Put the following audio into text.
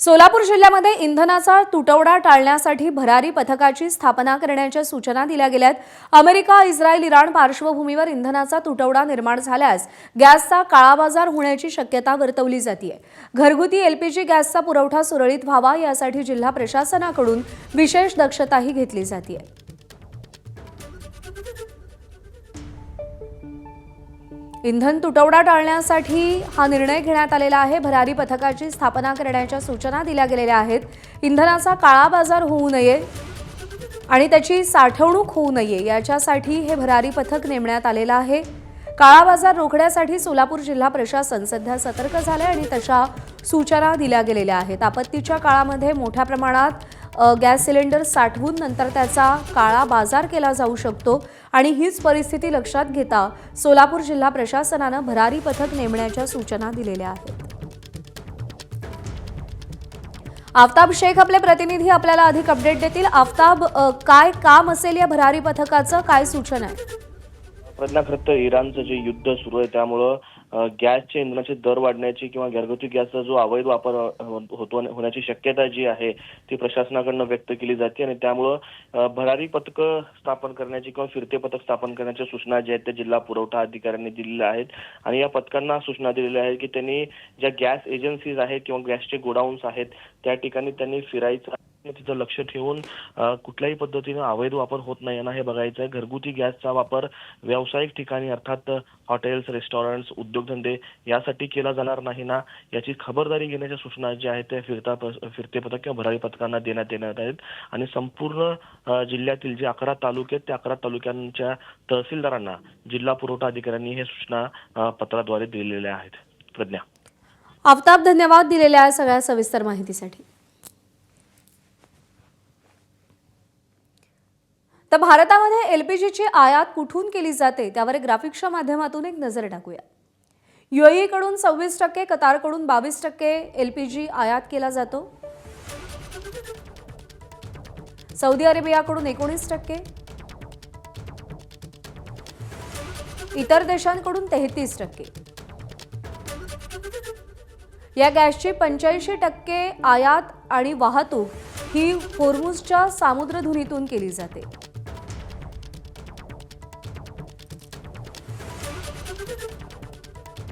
सोलापूर जिल्ह्यामध्ये इंधनाचा तुटवडा टाळण्यासाठी भरारी पथकाची स्थापना करण्याच्या सूचना दिल्या गेल्यात। अमेरिका, इस्रायल, इराण पार्श्वभूमीवर इंधनाचा तुटवडा निर्माण झाल्यास गॅसचा काळाबाजार होण्याची शक्यता वर्तवली जाते। घरगुती एलपीजी गॅसचा पुरवठा सुरळीत व्हावा यासाठी जिल्हा प्रशासनाकडून विशेष दक्षताही घेतली जाते। इंधन तुटवडा टाळण्यासाठी हा निर्णय घेण्यात आलेला आहे। भरारी पथकाची स्थापना करण्याच्या सूचना दिल्या गेलेल्या आहेत। इंधनाचा काळाबाजार होऊ नये आणि त्याची साठवणूक होऊ नये याच्यासाठी हे भरारी पथक नेमण्यात आलेलं आहे। काळाबाजार रोखण्यासाठी सोलापूर जिल्हा प्रशासन सध्या सतर्क झाले आणि तशा सूचना दिल्या गेलेल्या आहेत। आपत्तीच्या काळामध्ये मोठ्या प्रमाणात गॅस सिलेंडर साठवून नंतर त्याचा काळा बाजार केला जाऊ शकतो आणि हीच परिस्थिती लक्षात घेता सोलापूर जिल्हा प्रशासनाने भरारी पथक नेमण्याच्या सूचना दिलेल्या आहेत। आफ्ताब शेख आपले प्रतिनिधी आपल्याला अधिक अपडेट देतील। आफ्ताब, काय काम असेल या भरारी पथकाचं, काय सूचना आहे? प्रज्ञा, खरं तर इराणचं जे युद्ध सुरू आहे त्यामुळं गॅसचे इंधनाचे दर वाढण्याची किंवा घरगुती गॅसचा जो अवैध वापर होण्याची शक्यता जी आहे ती प्रशासनाकडून व्यक्त केली जाते आणि त्यामुळं भरारी पथक स्थापन करण्याची किंवा फिरते पथक स्थापन करण्याच्या सूचना ज्या आहेत त्या जिल्हा पुरवठा अधिकाऱ्यांनी दिलेल्या आहेत आणि या पथकांना सूचना दिलेल्या आहेत की त्यांनी ज्या गॅस एजन्सीज आहेत किंवा गॅसचे गोडाऊन्स आहेत त्या ठिकाणी त्यांनी फिरायचं, तिथं लक्ष ठेवून कुठल्याही पद्धतीने अवैध वापर होत नाही ना हे बघायचं आहे। घरगुती गॅसचा वापर व्यावसायिक ठिकाणी अर्थात हॉटेल्स, रेस्टॉरंट्स, उद्योगधंदे यासाठी केला जाणार नाही ना याची खबरदारी घेण्याच्या सूचना ज्या आहेत त्या फिरते पथक किंवा भरारी पथकांना देण्यात आहेत आणि संपूर्ण जिल्ह्यातील जे 11 तालुके आहेत त्या 11 तालुक्यांच्या तहसीलदारांना जिल्हा पुरवठा अधिकाऱ्यांनी हे सूचना पत्राद्वारे दिलेल्या आहेत। प्रज्ञा। आफ्ताब, धन्यवाद दिलेल्या सगळ्या सविस्तर माहितीसाठी। तर भारतामध्ये एलपीजीची आयात कुठून केली जाते त्यावर ग्राफिक्सच्या माध्यमातून एक नजर टाकूया। यूएई कडून 26%, कतारकडून 22% एलपीजी आयात केला जातो। सौदी अरेबियाकडून 19%, इतर देशांकडून 33%। या गॅसची 85% आयात आणि वाहतूक ही होर्मुझच्या सामुद्रधुनीतून केली जाते।